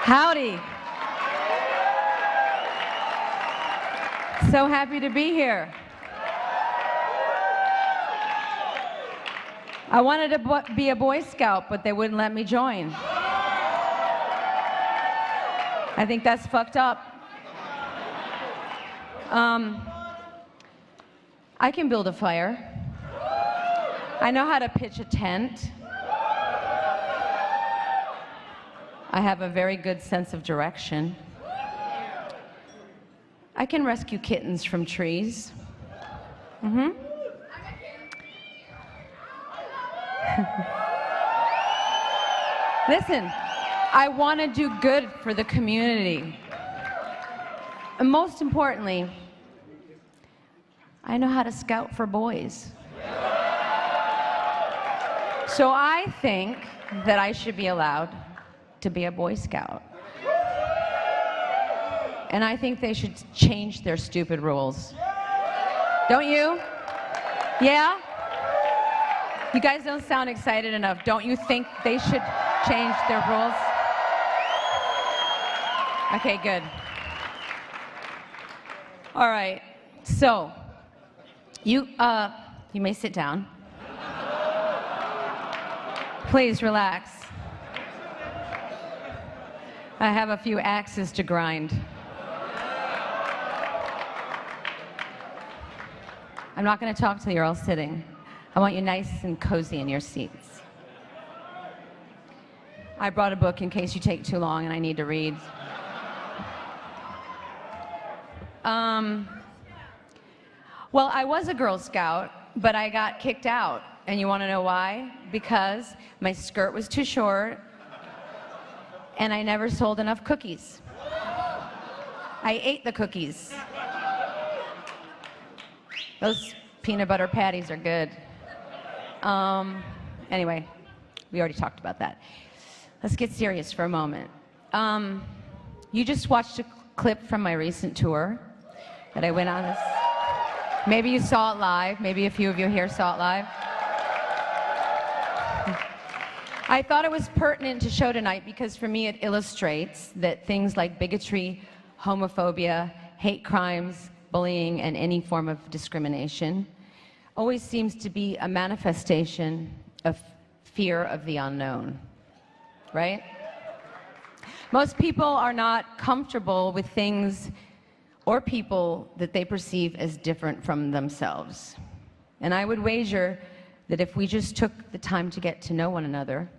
Howdy. So happy to be here. I wanted to be a Boy Scout, but they wouldn't let me join. I think that's fucked up. I can build a fire. I know how to pitch a tent. I have a very good sense of direction. I can rescue kittens from trees. Listen, I want to do good for the community. And most importantly, I know how to scout for boys. So I think that I should be allowed to be a Boy Scout. And I think they should change their stupid rules. Don't you? Yeah? You guys don't sound excited enough. Don't you think they should change their rules? Okay, good. All right, so you may sit down. Please relax. I have a few axes to grind. I'm not going to talk till you're all sitting. I want you nice and cozy in your seats. I brought a book in case you take too long and I need to read. Well, I was a Girl Scout, but I got kicked out. And you want to know why? Because my skirt was too short and I never sold enough cookies. I ate the cookies. Those peanut butter patties are good. Anyway, we already talked about that. Let's get serious for a moment. You just watched a clip from my recent tour that I went on this. Maybe you saw it live. Maybe a few of you here saw it live. I thought it was pertinent to show tonight because for me it illustrates that things like bigotry, homophobia, hate crimes, bullying, and any form of discrimination always seems to be a manifestation of fear of the unknown, right? Most people are not comfortable with things or people that they perceive as different from themselves. And I would wager that if we just took the time to get to know one another,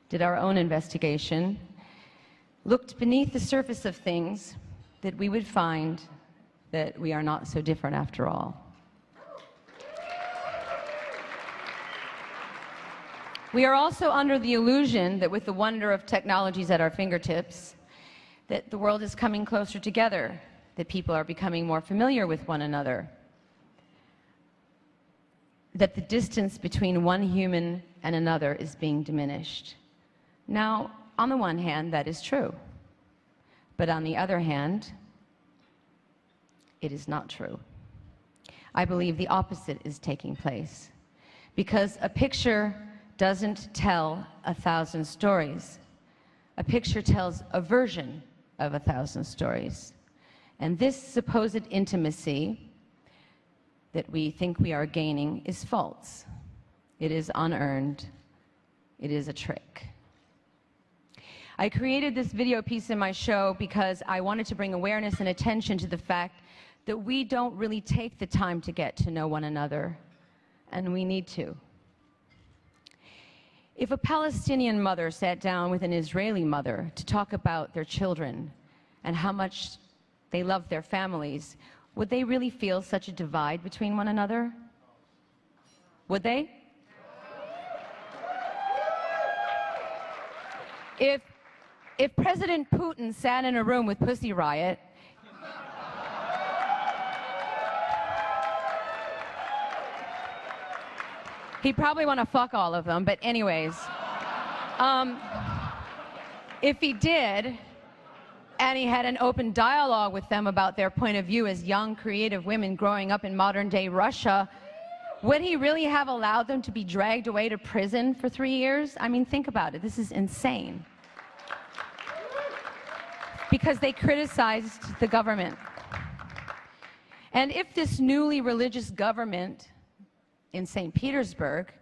did our own investigation, looked beneath the surface of things, that we would find that we are not so different after all. We are also under the illusion that with the wonder of technologies at our fingertips, that the world is coming closer together, that people are becoming more familiar with one another, that the distance between one human and another is being diminished. Now, on the one hand, that is true. But on the other hand, it is not true. I believe the opposite is taking place. Because a picture doesn't tell 1,000 stories. A picture tells a version of 1,000 stories. And this supposed intimacy that we think we are gaining is false. It is unearned. It is a trick. I created this video piece in my show because I wanted to bring awareness and attention to the fact that we don't really take the time to get to know one another, and we need to. If a Palestinian mother sat down with an Israeli mother to talk about their children and how much they love their families, would they really feel such a divide between one another? Would they? If President Putin sat in a room with Pussy Riot, he'd probably want to fuck all of them, but anyways. If he did, and he had an open dialogue with them about their point of view as young, creative women growing up in modern-day Russia, would he really have allowed them to be dragged away to prison for 3 years? I mean, think about it. This is insane. because they criticized the government. And if this newly religious government in St. Petersburg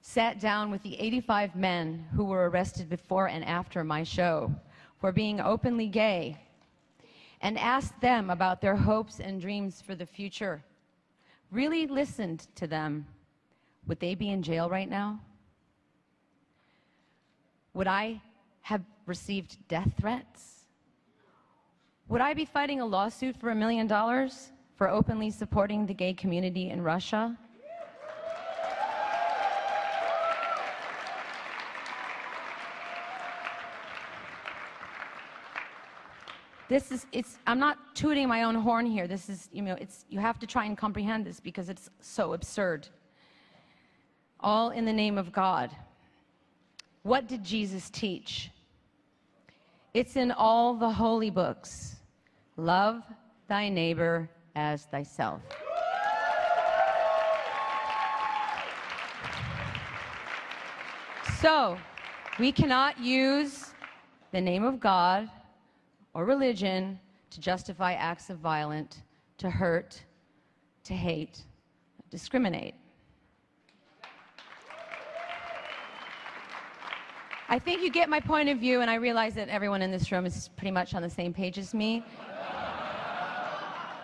sat down with the 85 men who were arrested before and after my show for being openly gay and asked them about their hopes and dreams for the future, really listened to them, would they be in jail right now? Would I have received death threats? Would I be fighting a lawsuit for $1 million for openly supporting the gay community in Russia? I'm not tooting my own horn here. This is, you have to try and comprehend this because it's so absurd. All in the name of God. What did Jesus teach? It's in all the holy books. Love thy neighbor as thyself. So, we cannot use the name of God or religion to justify acts of violence, to hurt, to hate, discriminate. I think you get my point of view, and I realize that everyone in this room is pretty much on the same page as me.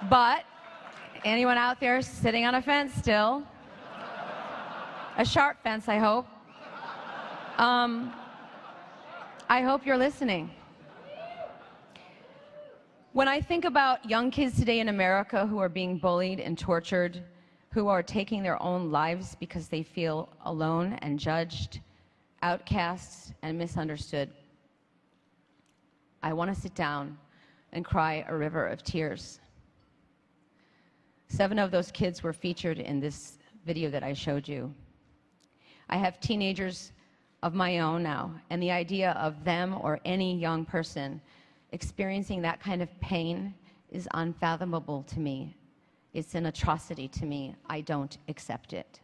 But anyone out there sitting on a fence still? A sharp fence, I hope. I hope you're listening. When I think about young kids today in America who are being bullied and tortured, who are taking their own lives because they feel alone and judged, outcasts and misunderstood, I want to sit down and cry a river of tears. 7 of those kids were featured in this video that I showed you. I have teenagers of my own now, and the idea of them or any young person experiencing that kind of pain is unfathomable to me. It's an atrocity to me. I don't accept it.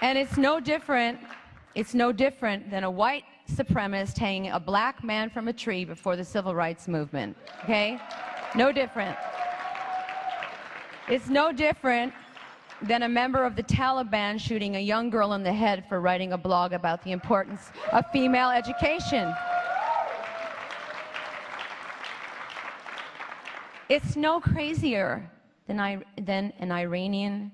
And it's no different than a white supremacist hanging a black man from a tree before the civil rights movement, okay? No different. It's no different than a member of the Taliban shooting a young girl in the head for writing a blog about the importance of female education. It's no crazier than an Iranian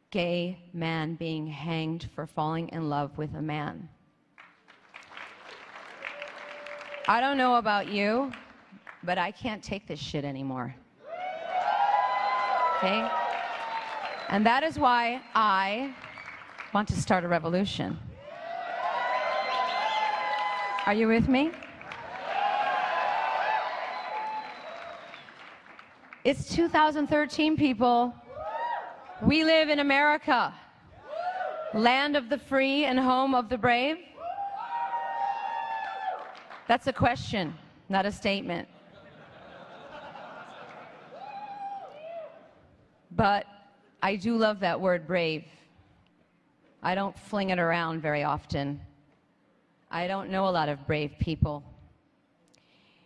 gay man being hanged for falling in love with a man. I don't know about you, but I can't take this shit anymore. Okay? And that is why I want to start a revolution. Are you with me? It's 2013, people. We live in America, land of the free and home of the brave. That's a question, not a statement. But I do love that word, brave. I don't fling it around very often. I don't know a lot of brave people.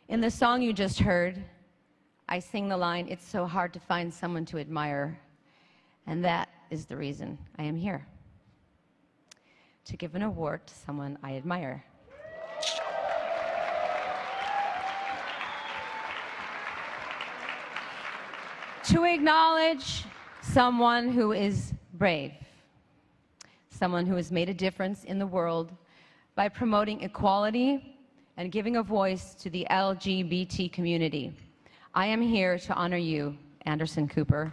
In the song you just heard, I sing the line, "It's so hard to find someone to admire." And that is the reason I am here, to give an award to someone I admire. To acknowledge someone who is brave, someone who has made a difference in the world by promoting equality and giving a voice to the LGBT community. I am here to honor you, Anderson Cooper.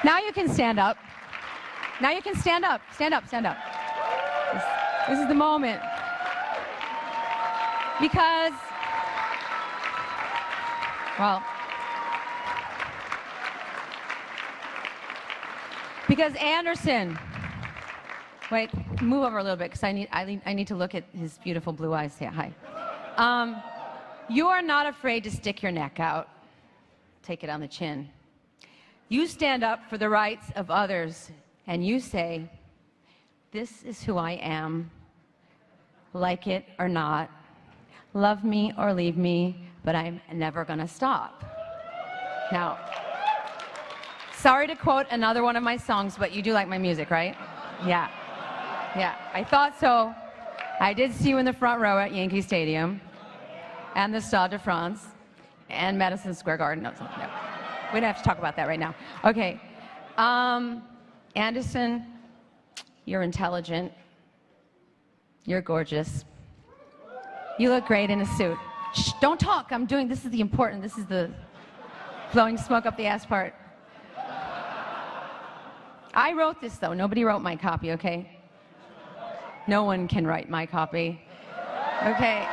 Now you can stand up. Now you can stand up. Stand up, stand up. This is the moment. Because, well, because Anderson, wait. move over a little bit because I need to look at his beautiful blue eyes. Say hi. You are not afraid to stick your neck out. Take it on the chin. You stand up for the rights of others, and you say, this is who I am, like it or not, love me or leave me, but I'm never going to stop. Now, sorry to quote another one of my songs, but you do like my music, right? Yeah. Yeah, I thought so. I did see you in the front row at Yankee Stadium and the Stade de France and Madison Square Garden. No, we don't have to talk about that right now. Okay. Anderson, you're intelligent. You're gorgeous. You look great in a suit. Shh, don't talk. This is the important, this is the blowing smoke up the ass part. I wrote this, though. Nobody wrote my copy, okay? No one can write my copy. Okay.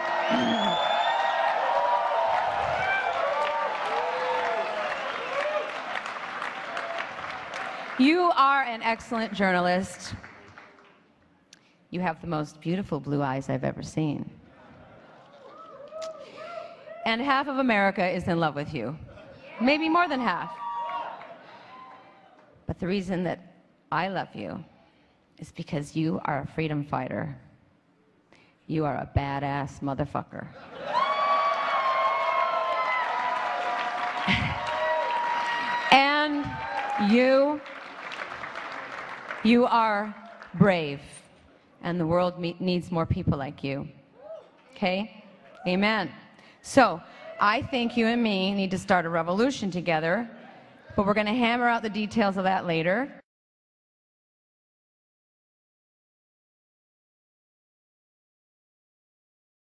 You are an excellent journalist. You have the most beautiful blue eyes I've ever seen. And half of America is in love with you. Maybe more than half. But the reason that I love you is because you are a freedom fighter. You are a badass motherfucker. And you are brave. And the world needs more people like you. Okay? Amen. So, I think you and me need to start a revolution together, but we're going to hammer out the details of that later.